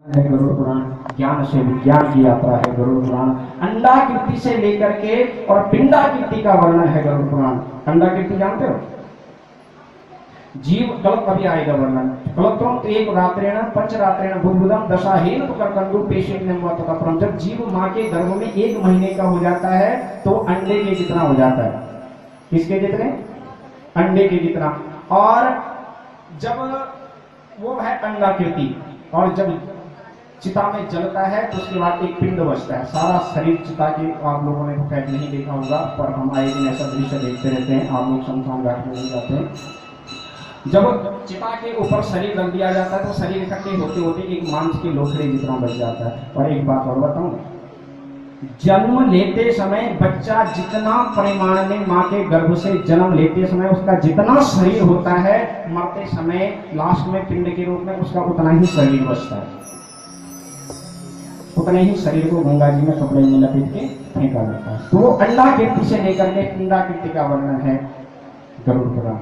है गरुड़ पुराण। ज्ञान से विज्ञान की यात्रा है गरुड़ पुराण। अंडाकृति से लेकर के और पिंडाकृति का वर्णन है गरुड़ पुराण। अंडाकृति जानते हो? जीव कल्प अभी आएगा वर्णन। कल्पम एक रात्रेण पंचरात्रेण बुद्धुदम दशाहीन तो करकंदु पेशेन परम। जब जीव माँ के गर्भ में 1 महीने का हो जाता है तो अंडे के जितना हो जाता है। किसके जितने? अंडे के जितना। और जब वो है अंडाकृति, और जब चिता में जलता है तो उसके बाद एक पिंड बचता है। सारा शरीर चिता के, आप लोगों ने तो शायद नहीं देखा होगा, पर हम आए दिन ऐसा दृश्य देखते रहते हैं। आप लोग शमशान घाट में नहीं जाते हैं। जब चिता के ऊपर शरीर रख दिया जाता है तो शरीर इकट्ठे होते होते एक मांस के लोथड़े जितना बच जाता है। और एक बात और बताऊं, जन्म लेते समय बच्चा जितना परिमाण में माँ के गर्भ से जन्म लेते समय उसका जितना शरीर होता है, मरते समय लास्ट में पिंड के रूप में उसका उतना ही शरीर बचता है। उतने ही शरीर को गंगा जी में कपड़े में लपेट के फेंका जाता है। तो वो अंडाकृति से लेकर के पिंडाकृति का वर्णन है गरुड़ पुराण।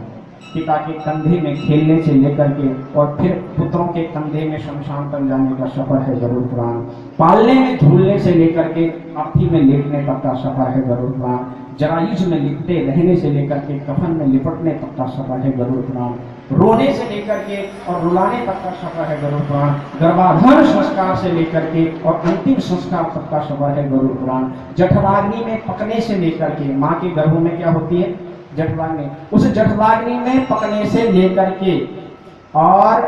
पिता के कंधे में खेलने से लेकर के और फिर पुत्रों के कंधे में शमशान तक जाने का सफर है गरुड़ पुराण। पालने में झूलने से लेकर के अर्थी में लेटने तक का सफर है गरुड़ पुराण। जरायुज में लिपटे रहने से लेकर के कफन में लिपटने तक का सफर है गरुड़ पुराण। रोने से लेकर के और रुलाने तक का सफर है गरुड़ पुराण। गर्भाधान संस्कार से लेकर के और अंतिम संस्कार तक का सफर है गरुड़ पुराण। जठराग्नि में पकने से लेकर के, माँ के गर्भ में क्या होती है? जठराग्नि। उस जठराग्नि में पकने से लेकर के और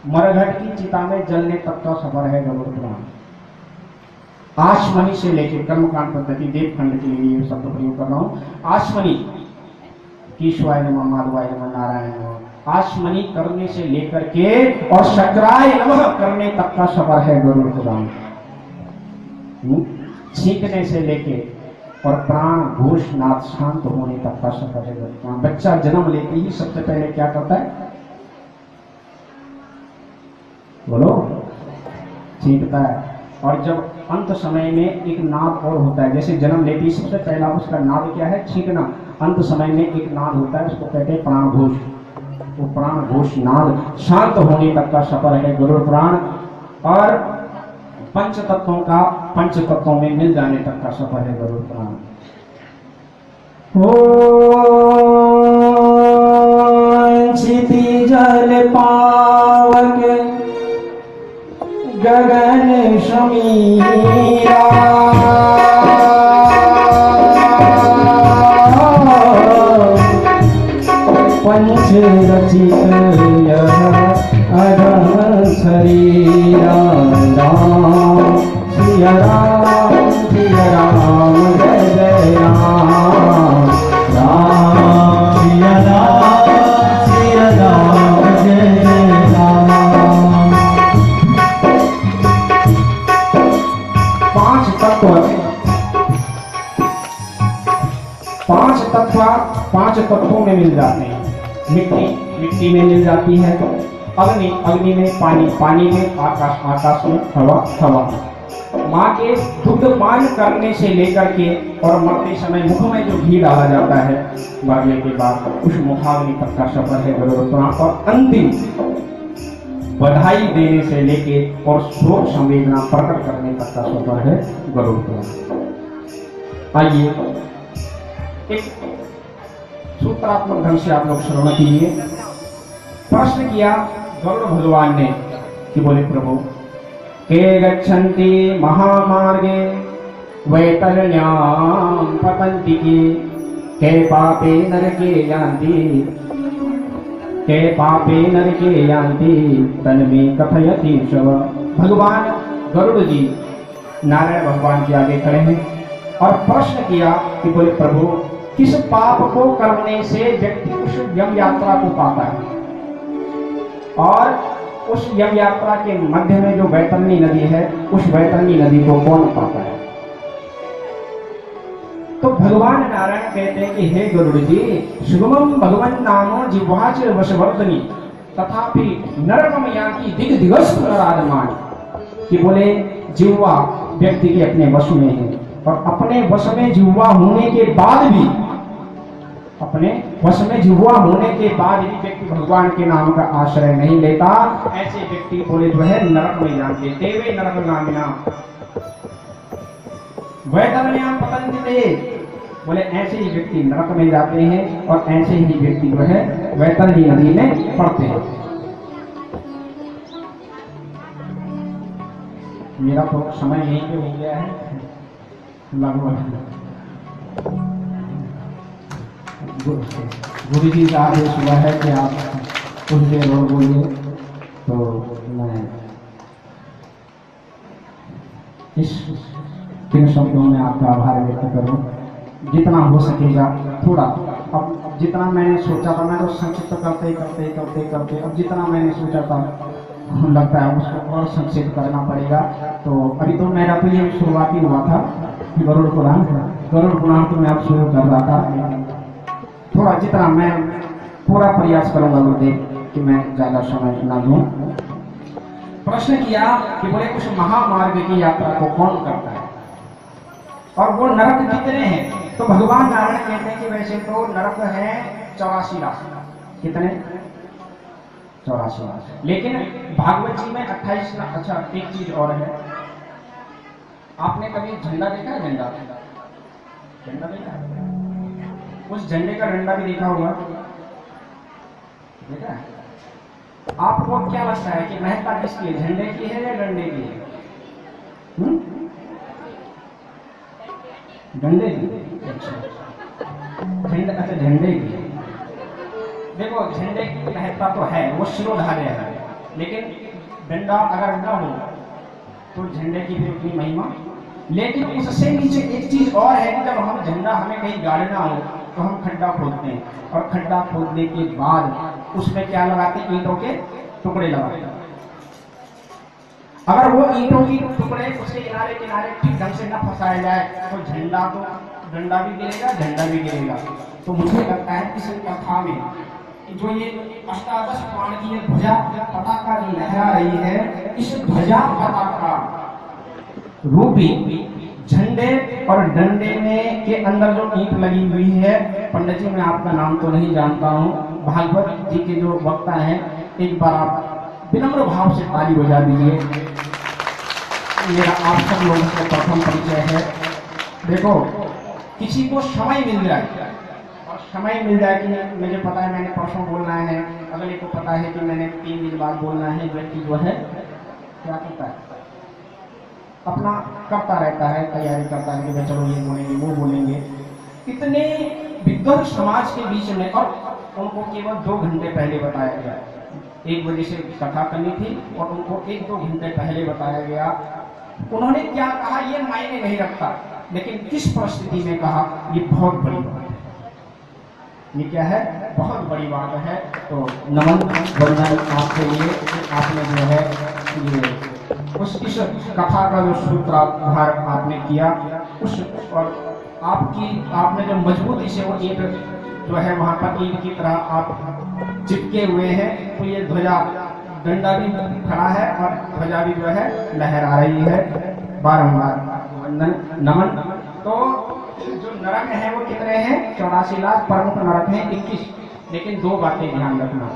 मरघट की चिता में जलने तक का सफर है गरुड़ पुराण। आश्मनी से लेकर, कर्मकांड पद्धति देवखंड के लिए ये शब्द प्रयोग कर रहा हूं। आश्मनी, ईश्वाय नमः, माधवाय नमः, नारायण नमः। आश्मनी करने से लेकर के और शक्राय नमः करने तक का सफर है गरुड़ पुराण। छींकने से लेके और प्राण घोष नाद शांत होने तक का सफर है गरुड़ पुराण। बच्चा जन्म लेते ही सबसे पहले क्या करता है? बोलो, छींकता है। और जब अंत समय में एक नाद और होता है, जैसे जन्म लेते ही सबसे पहला उसका नाद क्या है? छींकना। अंत समय में एक नाद होता है, उसको कहते हैं प्राण घोष। वो प्राण घोष नाद शांत होने तक का सफर है गरुड़ पुराण। और पंच तत्वों का पंच तत्वों में मिल जाने तक का सफर है गरुड़ पुराण। क्षिति जल पावक गगन समीरा, पंच रचित यह अधम शरीरा। राम सिया राम सिया राम जय जय राम। राम सिया राम जय जय राम। पांच तत्वों में मिल जाते हैं। मिट्टी में मिल जाती है। अग्नि में पानी में आकाश में हवा। माँ के दुग्धपान करने से लेकर के और मरते समय मुख में जो घी डाला जाता है मरने के बाद, उस मुखाग्नि तक का सफर है गरुड़ पुराण। और अंतिम बधाई देने से लेके और शोक संवेदना प्रकट करने तक का सफर है गरुड़ पुराण। आइए एक सूत्रात्मक ढंग से आप लोग श्रवण कीजिए। प्रश्न किया गरुड़ भगवान ने कि बोले प्रभु, के गच्छन्ति महामार्गे वैतरण्यां पतन्ति के पापे नरके यान्ति, के पापे नरके यान्ति तन्मे कथयति शव। भगवान गरुड़ जी नारायण भगवान के आगे खड़े हैं और प्रश्न किया कि बोले प्रभु, किस पाप को करने से व्यक्ति उस यम यात्रा को पाता है, और उस यम यात्रा के मध्य में जो वैतरणी नदी है, उस वैतरणी नदी को कौन पाता है? तो भगवान नारायण कहते हैं कि हे गरुड़ जी, सुगमम भगवान नामो जिह्वाच वशवर्धनी तथापि नरकम याति दिग दिगस्त्रादमान। कि बोले जिह्वा व्यक्ति के अपने वश में है, और अपने वश में जिह्वा होने के बाद भी अपने वश में जुआ होने के बाद भी व्यक्ति भगवान के नाम का आश्रय नहीं लेता, ऐसे व्यक्ति बोले जो है नरक में जाते। देवे नरक नामिना वैतरण्याम पतंजलि, बोले ऐसे ही व्यक्ति नरक में जाते हैं और ऐसे ही व्यक्ति जो है वैतरणी नदी में पड़ते हैं। मेरा तो समय यहीं पे हो गया है लगभग। गुरु जी का आदेश हुआ है कि आप कुछ देर और बोलिए, तो मैं इस 3 शब्दों में आपका आभार व्यक्त करूं। जितना हो सकेगा थोड़ा, अब जितना मैंने सोचा था, मैं तो संक्षिप्त करते अब जितना मैंने सोचा था लगता है उसको और संक्षिप्त करना पड़ेगा। तो अभी तो मेरा तो ये शुरुआती हुआ था गरुड़ पुराण तो मैं अब शुरू कर रहा था। थोड़ा जितना मैं पूरा प्रयास करूंगा गुरुदेव कि मैं ज्यादा समय ना दूं। प्रश्न किया कि बोले कुछ महामार्ग की यात्रा को कौन करता है और वो नरक कितने हैं? तो भगवान नारायण कहते हैं कि वैसे तो नरक है 84 लाख। कितने? 84 लाख। लेकिन भागवत जी में 28 लाख। अच्छा, एक चीज और है, आपने कभी झंडा देखा है? झंडा देखा है? उस झंडे का डंडा भी देखा होगा, देखा है? आपको क्या लगता है कि महत्ता किसकी है, झंडे की है या डंडे की है? डंडे की। अच्छा, झंडे की। देखो, झंडे की महत्ता तो है, वो शिरोधार्य है, लेकिन डंडा अगर न हो तो झंडे की भी उतनी महिमा। लेकिन उससे नीचे एक चीज और है कि जब हम झंडा हमें कहीं गाड़ना हो तो हम खड्डा खोदते हैं, और खड्डा खोदने के बाद उसमें क्या लगाते हैं? ईंटों के टुकड़े लगाते हैं। अगर वो ईंटों की टुकड़े उसके किनारे किनारे ठीक ढंग से न फंसाया जाए तो झंडा तो डंडा भी गिरेगा, झंडा भी गिरेगा। तो मुझे लगता है इस कथा में जो ये अष्टादश प्राण की ये ध्वजा पताका जो लहरा रही है, इस ध्वजा पताका रूपी झंडे और डंडे में के अंदर जो ईंट लगी हुई है, पंडित जी मैं आपका नाम तो नहीं जानता हूँ, भागवत जी के जो वक्ता हैं, एक बार आप विनम्र भाव से ताली बजा दीजिए। मेरा आप सब लोगों से प्रथम परिचय है। देखो, किसी को समय मिल जाए और समय मिल जाए कि मुझे पता है मैंने परसों बोलना है, अगले को पता है कि मैंने 3 दिन बाद बोलना है, व्यक्ति जो है क्या करता है, अपना करता रहता है, तैयारी करता है कि चलो ये बोलेंगे वो बोलेंगे। इतने विद्वान समाज के बीच में, और उनको केवल 2 घंटे पहले बताया गया, 1 बजे से कथा करनी थी और उनको 1-2 घंटे पहले बताया गया। उन्होंने क्या कहा ये मायने नहीं रखता, लेकिन किस परिस्थिति में कहा ये बहुत बड़ी बात है। ये क्या है? बहुत बड़ी बात है। तो नमन वंदन आपके लिए, आपने जो है ये इस कथा का जो सूत्रधार आपने किया, उस और आपने जो मजबूती से वो ईंट जो है वहां पर ईंट की तरह आप चिपके हुए हैं, तो ये ध्वजा डंडा भी खड़ा है और ध्वजा भी जो है लहरा रही है। बारंबार वंदन नमन। तो जो नरक है वो कितने हैं? 84 लाख प्रमुख नरक हैं 21। लेकिन 2 बातें ध्यान रखना,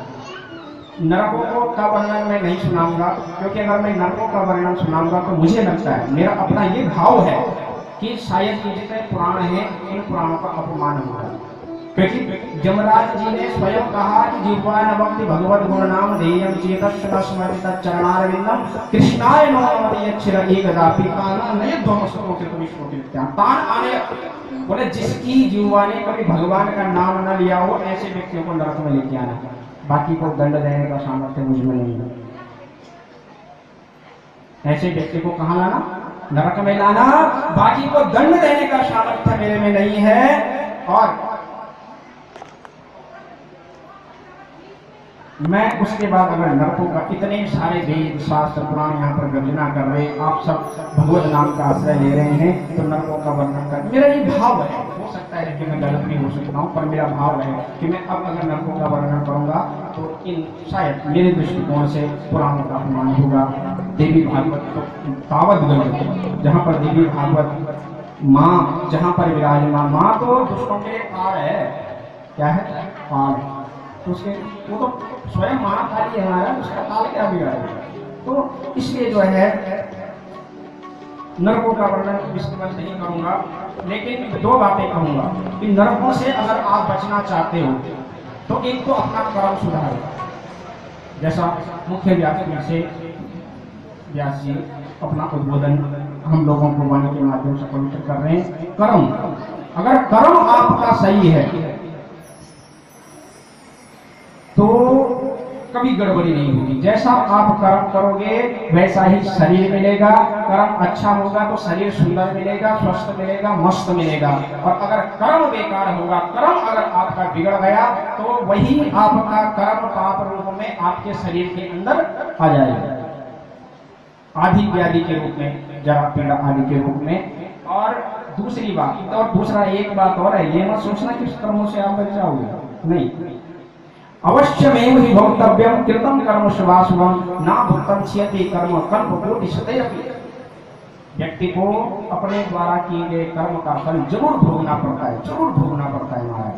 नरकों का वर्णन मैं नहीं सुनाऊंगा, क्योंकि अगर मैं नरकों का वर्णन सुनाऊंगा तो मुझे लगता है, मेरा अपना ये भाव है कि शायद ये जितने पुराण हैं इन पुराणों का अपमान होगा। क्योंकि जमराज जी ने स्वयं कहा कि जीवा न भक्ति भगवत गुण नाम ध्येयं चेतस्य न स्मरित चरणारविंदम कृष्णाय नमः यच्छिर एकदापि काना नयध्वमस्तो कृतविश्वकृत्यां तान आने। बोले जिसकी जीवा ने कभी भगवान का नाम न लिया हो, ऐसे व्यक्तियों को नरक में लेके आना, बाकी को दंड देने का सामर्थ्य मुझमें नहीं है। ऐसे व्यक्ति को कहां लाना? नरक में लाना। बाकी को दंड देने का सामर्थ्य मेरे में नहीं है। और मैं उसके बाद अगर नरकों का, इतने सारे वेद शास्त्र पुराण यहाँ पर गर्जना कर रहे, आप सब भगवत नाम का आश्रय ले रहे हैं, तो नरकों का वर्णन कर, मेरा ये भाव है, हो सकता है कि मैं गलत भी हो सकता हूँ, पर मेरा भाव है कि मैं अब अगर नरकों का वर्णन करूंगा तो इन शायद मेरे दृष्टिकोण से पुराणों का अपमान होगा। देवी भागवत तो तावत गलत, जहाँ पर देवी भागवत माँ जहाँ पर विराजमान, माँ तो दुष्टों के लिए कार है, क्या है काल। तो उसके वो तो स्वयं महाकाली है हमारा, उसका काल क्या बिगाड़ेगा। तो इसलिए जो है नरकों का वर्णन विस्तृत नहीं करूंगा, लेकिन दो बातें कहूंगा कि नरकों से अगर आप बचना चाहते हो तो एक तो अपना कर्म सुधारो, जैसा मुख्य व्यास से व्यास जी अपना उद्बोधन हम लोगों को वाणी के माध्यम से पवित्र कर रहे हैं। कर्म, अगर कर्म आपका सही है तो कभी गड़बड़ी नहीं होगी। जैसा आप कर्म करोगे वैसा ही शरीर मिलेगा। कर्म अच्छा होगा तो शरीर सुंदर मिलेगा, स्वस्थ मिलेगा, मस्त मिलेगा। और अगर कर्म बेकार होगा, कर्म अगर आपका बिगड़ गया तो वही आपका कर्म पाप रूप में आपके शरीर के अंदर आ जाएगा, आदि व्याधि के रूप में, जरा पीड़ा आदि के रूप में। और दूसरी बात, और दूसरा एक बात और है, ये मत सोचना कि इस कर्मों से आप बच जाओगे, नहीं। अवश्यमेव हि भोक्तव्यम कृतं कर्म शुभाशुभम ना भुक्तं क्षयति कर्म कल्पकोटि शतैरपि। व्यक्ति को अपने द्वारा किए गए कर्म का फल जरूर भोगना पड़ता है, जरूर भोगना पड़ता है महाराज,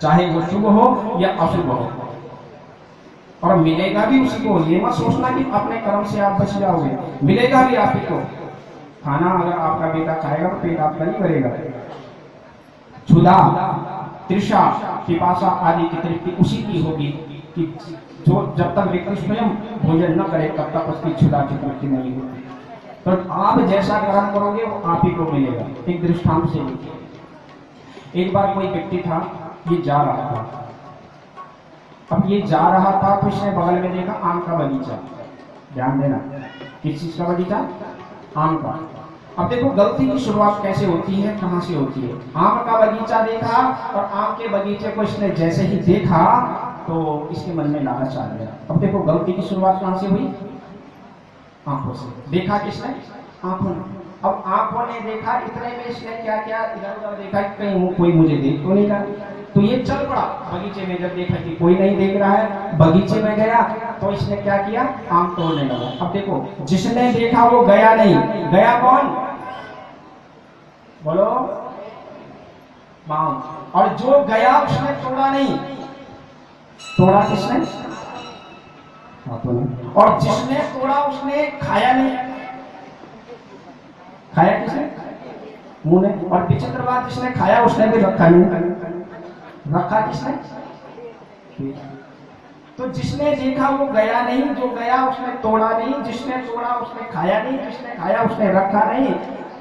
चाहे वो शुभ हो या अशुभ हो, और मिलेगा भी उसी को। ये मत सोचना कि अपने कर्म से आप बच जाओगे, मिलेगा भी आप ही को। खाना अगर आपका बेटा खाएगा तो पेट आपका नहीं भरेगा। क्षुधा, तृषा, पिपासा आदि की तृप्ति उसी की होगी कि जो जब तक व्यक्ति स्वयं भोजन न करे तब तक उसकी क्षुधा की तृप्ति नहीं होती। तो आप जैसा कर्म करोगे वो आप ही को मिलेगा। एक दृष्टांत से, एक बार कोई व्यक्ति था, ये जा रहा था। अब ये जा रहा था तो इसने बगल में देखा आम का बगीचा। ध्यान देना, किस चीज का बगीचा? आम का। अब देखो गलती की शुरुआत कैसे होती है, कहां से होती है। आम का बगीचा देखा और आम के बगीचे को इसने जैसे ही देखा तो इसके मन में लालच आ गया। अब देखो गलती की शुरुआत कहां से हुई? आंखों से। देखा किसने? आंखों ने। अब आंखों ने देखा, इतने में इसने क्या किया, इधर उधर देखा कहीं कोई मुझे देख तो नहीं रहा, तो ये चल पड़ा बगीचे में। जब देखा कि कोई नहीं देख रहा है, बगीचे में गया तो इसने क्या किया, आम तोड़ने लगा। अब देखो जिसने देखा वो गया नहीं, गया कौन? बोलो, आम। और जो गया उसने तोड़ा नहीं, तोड़ा किसने? और जिसने तोड़ा उसने खाया नहीं, खाया किसने? मुंह ने। और विचित्र बात, जिसने खाया उसने भी रखा नहीं, रखा किसने? तो जिसने देखा वो गया नहीं, जो गया उसने तोड़ा नहीं, जिसने तोड़ा उसने खाया नहीं, जिसने खाया उसने रखा नहीं।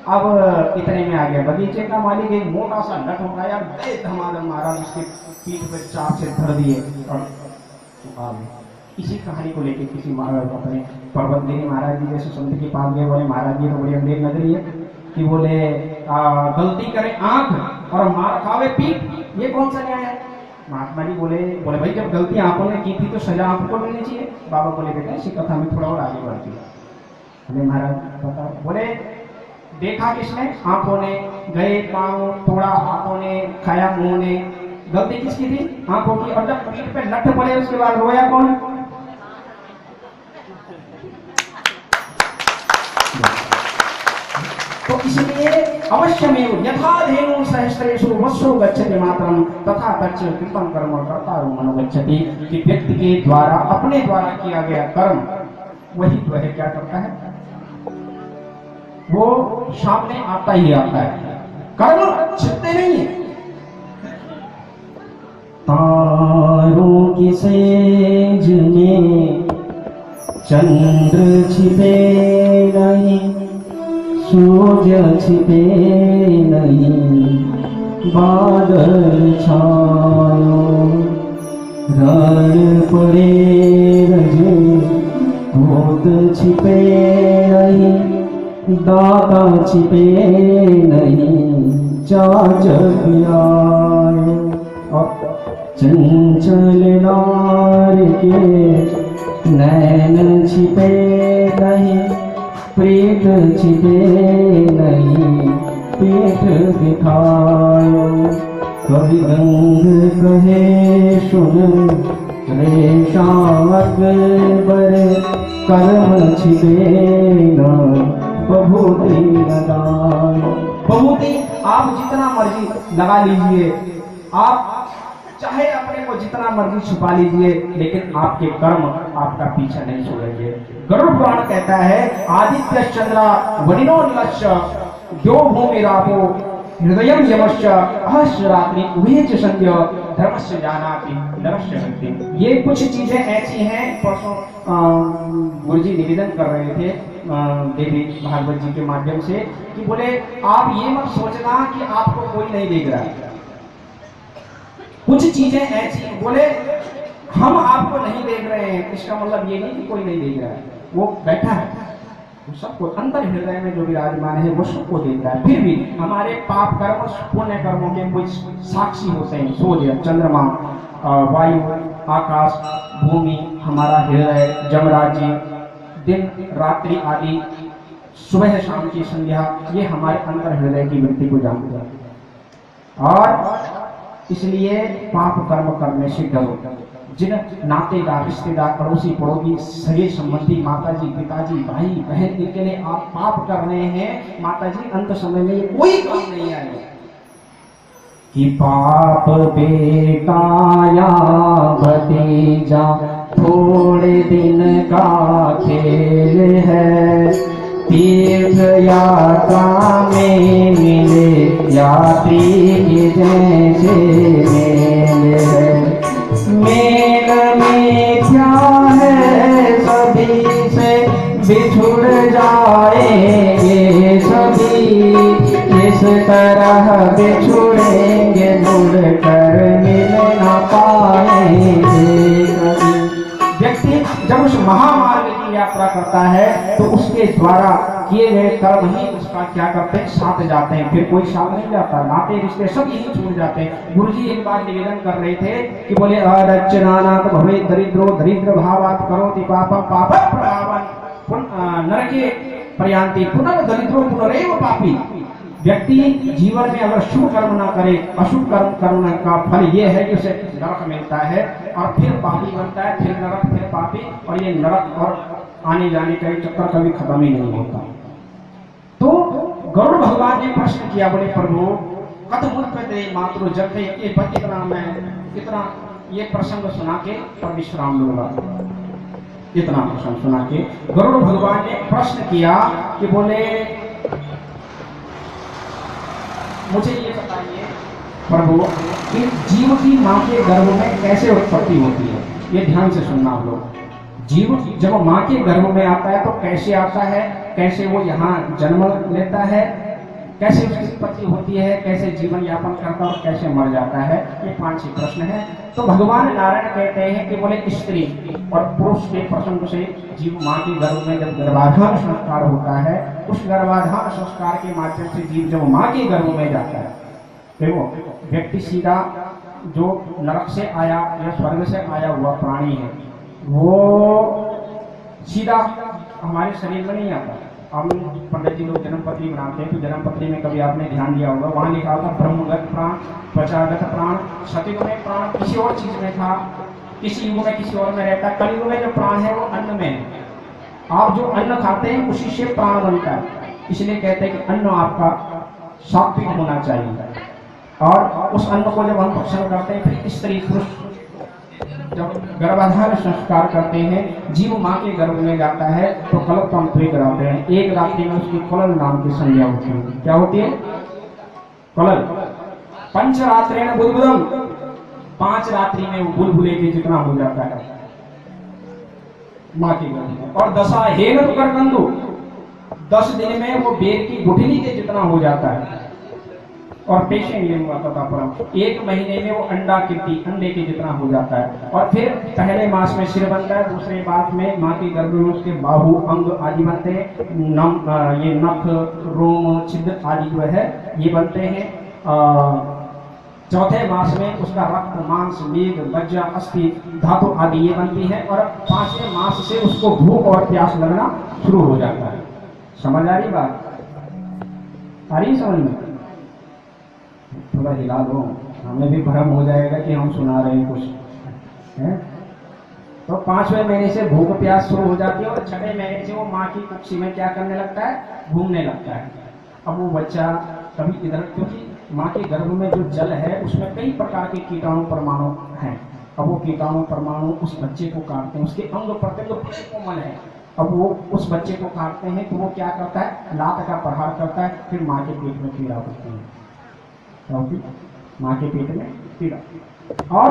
अब इतने में आ गया बगीचे का मालिक, एक मोटा सा लठ उठाया, धमाधम मारा, उसके पीठ पे चाप से धर दिए और इसी कहानी को लेकर किसी अपने पर्वतगिरी महाराज जी जैसे संत के पास गए, बोले महाराज जी तो बड़ी अंधेर नजरी है कि बोले गलती करे आंख और मार खावे पीठ, ये कौन सा न्याय है? महात्मा जी बोले भाई जब गलती आंखों ने की थी तो सजा आपको मिलनी चाहिए। बाबा बोले बेटा इसी कथा में थोड़ा और आगे बढ़ती है। बोले महाराज बताओ। बोले देखा किसने? आंखों ने, गए पांव तोड़ा हाथों ने, खाया मुंह ने। गलती किसकी थी? आंखों की। और जब पीठ पे लठ पड़े उसके बाद रोया कौन? तो इसलिए अवश्यमेव यथा धेनु सहस्रेषु वत्सो गच्छति मातरम तथा तच्च कृतं कर्म कर्तारो मनोगच्छति। कि व्यक्ति के द्वारा, अपने द्वारा किया गया कर्म वही तो है क्या करता है, वो सामने आता ही आता है। कर्म छिपते नहीं है। तारों की सेज में चंद्र छिपे नहीं, सूरज छिपे नहीं, बादल छायो रण पड़े रजे, भूत छिपे नहीं, दाता छिपे नहीं, चाचक आए। और चंचल नार के नैन छिपे नहीं, प्रीत छिपे नहीं, पीठ दिखायो। कवि गंग कहे सुन रेशाम अकबर, कर्म छिपे न बभूति लगायो। बभूति आप जितना मर्जी लगा लीजिए, आप चाहे अपने को जितना मर्जी छुपा लीजिए, लेकिन आपके कर्म आपका पीछा नहीं छोड़ेंगे। गरुड़ पुराण कहता है, आदित्य चंद्रा वनिनो निलश्च यो भूमि रापो हृदयम यमश्च अहश्च रात्रि उभे च संध्य धर्मस्य जानाति नरस्य व्यक्ति। ये कुछ चीजें ऐसी हैं, परसों गुरुजी निवेदन कर रहे थे देवी भागवत जी के माध्यम से, कि बोले आप ये मत सोचना कि आपको कोई नहीं देख रहा है। कुछ चीजें ऐसी, बोले हम आपको नहीं देख रहे हैं, इसका मतलब ये नहीं कि कोई नहीं देख रहा है, वो बैठा है, वो सबको अंतर हृदय में जो विराजमान है वो सबको देख रहा है। फिर भी हमारे पाप कर्म पुण्य कर्मों के कुछ साक्षी होते हैं, सूर्य, चंद्रमा, वायु, आकाश, भूमि, हमारा हृदय, जमराज जी, दिन रात्रि आदि, सुबह शाम की संध्या, ये हमारे अंतर हृदय की वृत्ति को जानते हैं। और इसलिए पाप कर्म करने से डरो। जिन नातेदार, रिश्तेदार, पड़ोसी, पड़ोसी, सगे संबंधी, माताजी, पिताजी, भाई बहन, इनके लिए आप पाप कर रहे हैं, माताजी अंत समय में ये कोई काम नहीं आएगा। कि पाप बेटा या भतीजा थोड़े दिन का खेल है, तीर्थ यात्रा में मिले यात्री के जैसे मेल है। मेल में क्या है, सभी से बिछुड़ जाएंगे सभी, इस तरह बिछुड़ेंगे जुड़ कर मिल न पाएंगे कभी। व्यक्ति जब उस महामार्ग की यात्रा करता है तो उसके द्वारा किए गए कर्म ही उसका क्या करते हैं, साथ जाते हैं, फिर कोई साथ नहीं जाता, नाते रिश्ते सब यही छूट जाते हैं। गुरुजी एक बार निवेदन कर रहे थे कि बोले अरचनानाथ भवे दरिद्रो दरिद्र भावात करोति पापम पापम प्रभावन नरके प्रयान्ति पुनः दरिद्रो पुनरेव पापी। व्यक्ति जीवन में अगर शुभ कर्म ना करे, अशुभ कर्म करने का फल ये है कि उसे नरक मिलता है और फिर पापी बनता है, फिर नरक, फिर पापी, और ये नरक और आने जाने का चक्कर कभी खत्म ही नहीं होता। तो गरुड़ भगवान ने प्रश्न किया, बोले प्रभु कथमुत्पते मातृ जब इतना ये प्रसंग सुना के तब विश्राम लूंगा। इतना प्रसंग सुना के गरुड़ भगवान ने प्रश्न किया कि बोले मुझे ये बताइए प्रभु कि जीव की माँ के गर्भ में कैसे उत्पत्ति होती है। ये ध्यान से सुनना आप लोग। जीव जब माँ के गर्भ में आता है तो कैसे आता है, कैसे वो यहाँ जन्म लेता है, कैसे उसकी उत्पत्ति होती है, कैसे जीवन यापन करता है और कैसे मर जाता है, ये 5-6 प्रश्न है। तो भगवान नारायण कहते हैं कि बोले स्त्री और पुरुष के प्रसंग से जीव माँ के गर्भ में जब गर्भाधान संस्कार होता है, उस गर्भाधान संस्कार के माध्यम से जीव जब माँ के गर्भ में जाता है, देखो व्यक्ति सीधा जो नरक से आया या स्वर्ग से आया हुआ प्राणी है, वो सीधा हमारे शरीर में नहीं आता। हम पंडित जी लोग जन्मपत्री बनाते हैं तो जन्मपत्री में कभी आपने ध्यान दिया होगा, वहां लिखा होता ब्रह्मगत प्राण, त्वचागत प्राण, सतयुग में प्राण किसी और चीज में था, किसी युग में किसी और में रहता। कलयुग में जो प्राण है वो अन्न में है। आप जो अन्न खाते हैं उसी से प्राण बनता है, इसलिए कहते हैं कि अन्न आपका सात्विक होना चाहिए। और उस अन्न को जब हम भक्षण करते हैं, फिर स्त्री पुरुष जब गर्भाधान संस्कार करते हैं, जीव माँ के गर्भ में जाता है तो कल्पतंत्र कराते हैं। एक रात्रि में उसकी कलल नाम की संज्ञा होती है। क्या होती है? कलल। पंचरात्रेण बुलबुलम, 5 रात्रि में वो बुलबुले के जितना हो जाता है माँ के गर्भ में। और दशा हेन करकंदु, 10 दिन में वो बेर की गुठली के जितना हो जाता है। और पेशे नियम तथा परम, 1 महीने में वो अंडा कीर्ति अंडे के जितना हो जाता है। और फिर पहले मास में सिर बनता है, दूसरे मास में माँ के गर्भ में उसके बाहु अंग आदि बनते हैं, ये नख रोम छिद्र आदि जो है ये बनते हैं। चौथे मास में उसका रक्त मांस मेघ मज्जा अस्थि धातु आदि ये बनती है। और 5वें मास से उसको भूख और प्यास लगना शुरू हो जाता है। समझ आ रही बात? आ रही समझ में? थोड़ा हिला दो, हमें भी भ्रम हो जाएगा कि हम सुना रहे हैं कुछ है। तो 5वें महीने से भूख प्यास शुरू हो जाती है और 6वें महीने से वो माँ की कुक्षी में क्या करने लगता है, घूमने लगता है। अब वो बच्चा कभी इधर, क्योंकि माँ के गर्भ में जो जल है उसमें कई प्रकार के कीटाणु परमाणु हैं। अब वो कीटाणु परमाणु उस बच्चे को काटते हैं, उसके अंग प्रत्यंग बड़े कोमल है। अब वो उस बच्चे को काटते हैं तो वो क्या करता है, लात का प्रहार करता है, फिर माँ के पेट में पीड़ा होती है, माँ के पेट में पीड़ा। और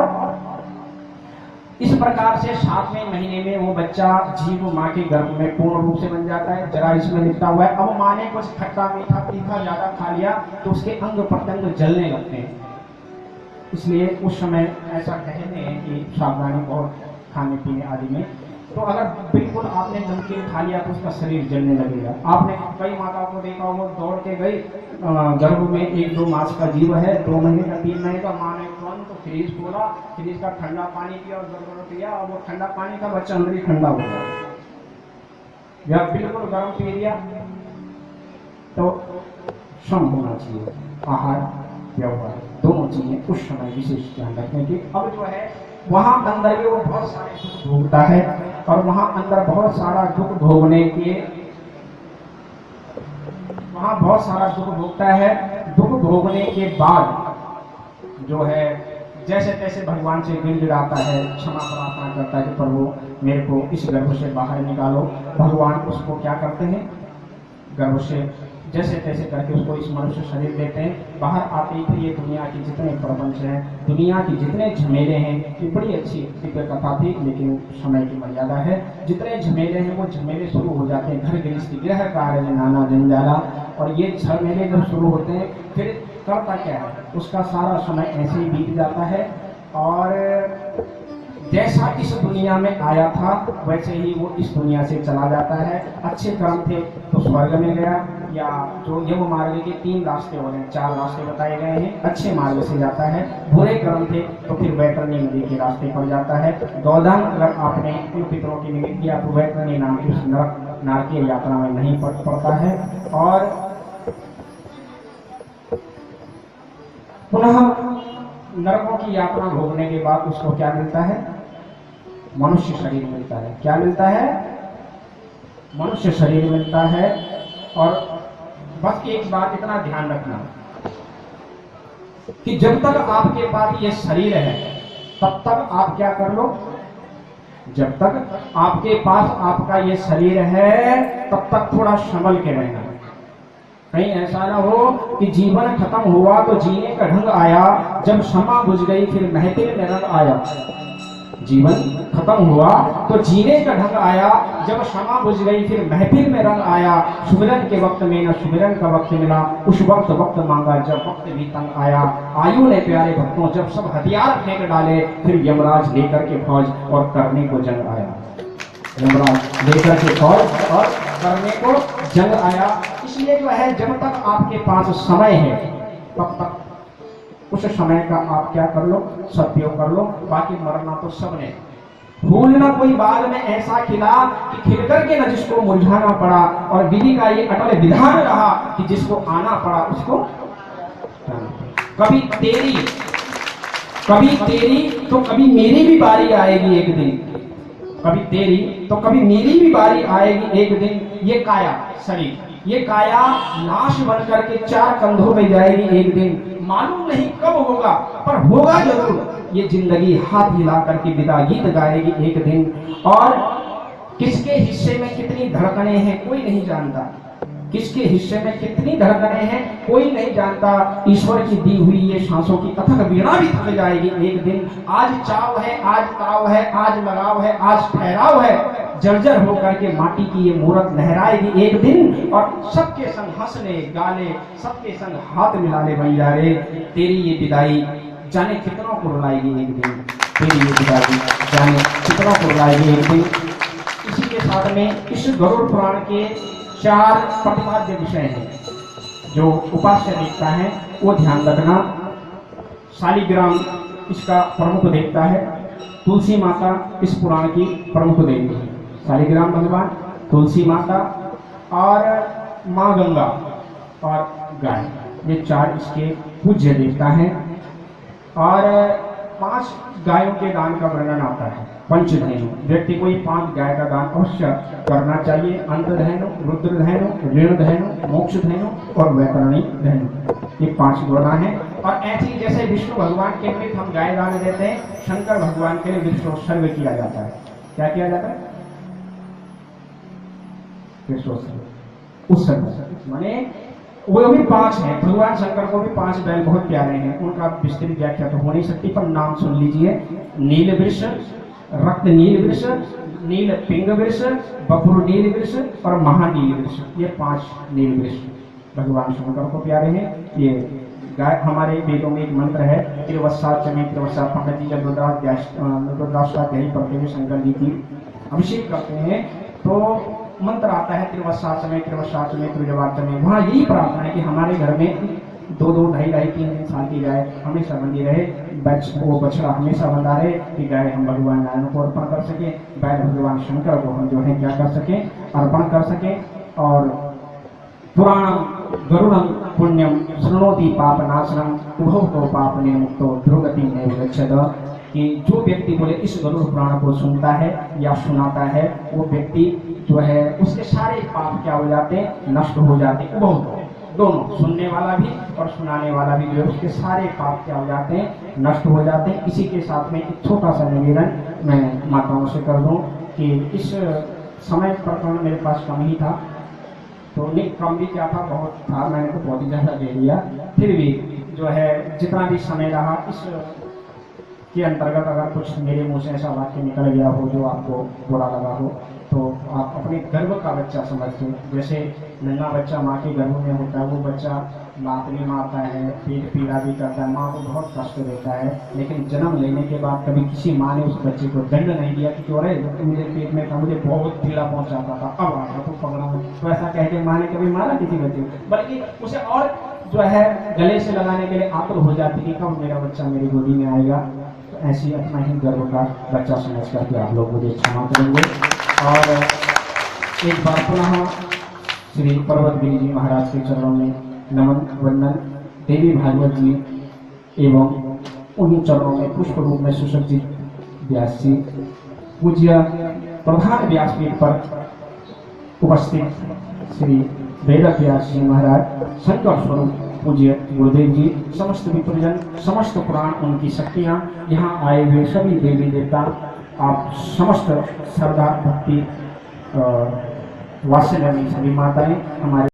इस प्रकार से 7वें महीने में वो बच्चा जीव माँ के गर्भ में पूर्ण रूप से बन जाता है। जरा इसमें लिखा हुआ है, अब माँ ने कुछ खट्टा मीठा तीखा ज्यादा खा लिया तो उसके अंग प्रत्यंग जलने लगते हैं। इसलिए उस समय ऐसा कहते हैं कि सावधानी बहुत खाने पीने आदि में। तो अगर बिल्कुल आपने नमकीन खा लिया तो उसका शरीर जलने लगेगा। आपने कई माताओं को देखा, वो दौड़ के गई, गर्भ में 1-2 मास का जीव है, 2 महीने का 3 महीने का, माँ ने तुरंत फ्रीज खोला, फ्रीज का ठंडा पानी पिया और गर्म पिया, और वो ठंडा पानी का बच्चा अंदर ही ठंडा हो गया, या बिल्कुल गर्म पी लिया। तो सम होना चाहिए आहार व्यवहार दोनों चीजें उस समय विशेष ध्यान रखने की। अब जो है वहां अंदर वो बहुत सारे दुख भोगता है, और वहां अंदर बहुत सारा दुख भोगने के बहुत सारा दुख भोगता है। दुख भोगने के बाद जो है जैसे तैसे भगवान से गिड़गिड़ाता है, क्षमा प्रार्थना करता है कि प्रभु मेरे को इस गर्भ से बाहर निकालो। भगवान उसको क्या करते हैं, गर्भ से जैसे तैसे करके उसको इस मनुष्य शरीर देते हैं। बाहर आते ही फिर ये दुनिया के जितने प्रपंच हैं, दुनिया के जितने झमेले हैं, ये बड़ी अच्छी दिव्य कथा थी, लेकिन समय की मर्यादा है। जितने झमेले हैं वो झमेले शुरू हो जाते हैं, घर गृहस्थी गृह कार्य नाना जंजाला। और ये झमेले जब शुरू होते हैं फिर करता क्या है, उसका सारा समय ऐसे ही बीत जाता है। और जैसा इस दुनिया में आया था वैसे ही वो इस दुनिया से चला जाता है। अच्छे कर्म थे तो स्वर्ग में गया, या जो यम मार्ग के 3 रास्ते हो गए, 4 रास्ते बताए गए हैं, अच्छे मार्ग से जाता है। बुरे कर्म थे तो फिर वैतरणी नदी के रास्ते पर जाता है। गौदान अगर आपने उन पितरों की निमित्त किया तो वैतरणी नाम की उस नारकीय यात्रा में नहीं पड़ता है। और पुनः नरकों की यात्रा भोगने के बाद उसको क्या मिलता है, मनुष्य शरीर मिलता है। क्या मिलता है, मनुष्य शरीर मिलता है। और बस एक बात इतना ध्यान रखना कि जब तक आपके पास ये शरीर है तब तक आप क्या कर लो, जब तक आपके पास आपका ये शरीर है तब तक थोड़ा संभल के रहना। कहीं ऐसा ना हो कि जीवन खत्म हुआ तो जीने का ढंग आया, जब क्षमा बुझ गई फिर महफिल में रंग आया। जीवन खत्म हुआ तो जीने का ढंग आया, जब क्षमा बुझ गई फिर महफिल में रंग आया। सुमिरन के वक्त में न सुमिरन का वक्त मिला, उस वक्त मांगा जब वक्त भी तंग आया। आयु ने प्यारे भक्तों जब सब हथियार फेंक डाले, फिर यमराज लेकर के फौज और करने को जंग आया। यमराज लेकर के फौज और करने को जंग आया। इसलिए जो है जब तक आपके पास समय है तब तक उस समय का आप क्या कर लो, सदुपयोग कर लो। बाकी मरना तो सबने। फूल ना कोई बाग में ऐसा खिला कि खिल करके न जिसको मुरझाना पड़ा, और विधि का ये अटल विधान रहा कि जिसको आना पड़ा उसको। कभी तेरी तो कभी मेरी भी बारी आएगी एक दिन, कभी तेरी तो कभी मेरी भी बारी आएगी एक दिन। ये काया शरीर, ये काया लाश बनकर के 4 कंधों में जाएगी एक दिन। मालूम नहीं कब होगा पर होगा जरूर। ये जिंदगी हाथ हिला करके विदा गीत गाएगी एक दिन। और किसके हिस्से में कितनी धड़कनें हैं कोई नहीं जानता, किसके हिस्से में कितनी धड़कनें हैं कोई नहीं जानता। ईश्वर की दी हुई ये सांसों की अथक वीणा भी थक जाएगी एक दिन। आज चाव है, आज ताव है, आज लगाव है, आज ठहराव है। जर्जर होकर के माटी की ये मूरत लहराएगी एक दिन, और सबके संग हंसने गाले, सबके संग हाथ मिलाने बन जा रहे। तेरी ये विदाई जाने कितनों को रुलाएगी एक दिन, तेरी ये विदाई जाने कितनों को रुलाएगी एक दिन। इसी के साथ में इस गरुड़ पुराण के 4 प्रतिपाद्य विषय हैं जो उपास्य देवता है, वो ध्यान रखना। शालिग्राम इसका प्रमुख देवता है, तुलसी माता इस पुराण की प्रमुख देवी है। शालिग्राम भगवान, तुलसी माता और माँ गंगा और गाय, ये 4 इसके पूज्य देवता हैं। और 5 गायों के दान का वर्णन आता है। पंचधेनु, व्यक्ति को ये 5 गाय का दान अवश्य करना चाहिए। अंतधेनु, रुद्रधेनु, ऋणधेनु, मोक्षधेनु और वैतरणी धेनु, ये 5 गोदा हैं। और ऐसी जैसे विष्णु भगवान के लिए हम गाय दान देते हैं, शंकर भगवान के लिए विश्वोत्सर्ग किया जाता है। क्या किया जाता है? विश्वोत्सर्ग, उत्सर्ग माने वो भी 5 हैं। भगवान शंकर को भी 5 बैल बहुत प्यारे हैं, उनका विस्तृत व्याख्या तो हो नहीं सकती, पर नाम सुन लीजिए। नीलवृष, रक्त नीलवृष, नील पिंगवृष, बपुर नीलवृष और महानीलवृष, ये 5 नीलवृष भगवान शंकर को प्यारे हैं। ये गाय हमारे वेदों में एक मंत्र है, त्रिवत्सात चमे त्रिवत्सात। पंडित जी जब रुद्राक्ष का अध्याय पढ़ते हुए शंकर जी की अभिषेक करते हैं तो मंत्र आता है त्रिवत्सात चमे त्रिवत्सात चमे त्रिजवात चमे। वहाँ यही प्रार्थना है कि हमारे घर में 2-2, 2.5-2.5, 3 साल की गाय हमेशा बंधी रहे, वो बछड़ा हमेशा बंधा रहे, कि गाय हम भगवान नारायण को अर्पण कर सके, बैल भगवान शंकर को हम जो है क्या कर सके, अर्पण कर सके। और पुराणम गरुड़म पुण्यम शृणोति पाप नाशनम उभौ तो पाप निर्मुक्तो ध्रुवगति नैव गच्छेत, कि जो व्यक्ति बोले इस गरुड़ पुराण को सुनता है या सुनाता है, वो व्यक्ति जो है उसके सारे पाप क्या हो जाते हैं, नष्ट हो जाते हैं। उभौ तो दोनों, सुनने वाला भी और सुनाने वाला भी जो है उसके सारे पाप क्या हो जाते हैं, नष्ट हो जाते हैं। इसी के साथ में एक छोटा सा निवेदन मैं माताओं से कर दूं कि इस समय प्रकरण मेरे पास कम ही था, तो नहीं कम भी क्या था, बहुत था, मैंने तो बहुत ही ज़्यादा दे दिया। फिर भी जो है जितना भी समय रहा, इस के अंतर्गत अगर कुछ मेरे मुँह से ऐसा वाक्य निकल गया हो जो आपको बुरा लगा हो, तो आप अपने गर्भ का बच्चा समझते हैं। जैसे नन्हा बच्चा माँ के गर्भ में होता है, वो बच्चा लात भी मारता है, पेट पीड़ा भी करता है, माँ को बहुत कष्ट देता है, लेकिन जन्म लेने के बाद कभी किसी माँ ने उस बच्चे को दंड नहीं दिया कि क्यों रहे, मुझे पेट में था, मुझे बहुत पीड़ा पहुँचाता था, अब आया तो पकड़ा। तो ऐसा कह के माँ ने कभी मारा किसी बच्चे को, बल्कि उसे और जो है गले से लगाने के लिए आतुर हो जाती कि कब मेरा बच्चा मेरी गोदी में आएगा। तो ऐसी अपना ही गर्भ का बच्चा समझ करके आप लोग मुझे क्षमा करेंगे। और एक बार पुनः श्री पर्वत गिरी जी महाराज के चरणों में नमन वंदन, देवी भागवत जी एवं उन्हीं चरणों में पुष्प रूप में सुसज्जित व्यास जी, पूज्य प्रधान व्यासपीठ पर उपस्थित श्री वेद व्यास जी महाराज, शंकर स्वरूप पूज्य गुरुदेव जी, समस्त विप्रजन, समस्त पुराण, उनकी शक्तियाँ, यहाँ आए हुए सभी देवी देवता, आप समस्त श्रद्धा भक्ति वात्सल्य सभी माताएं हमारे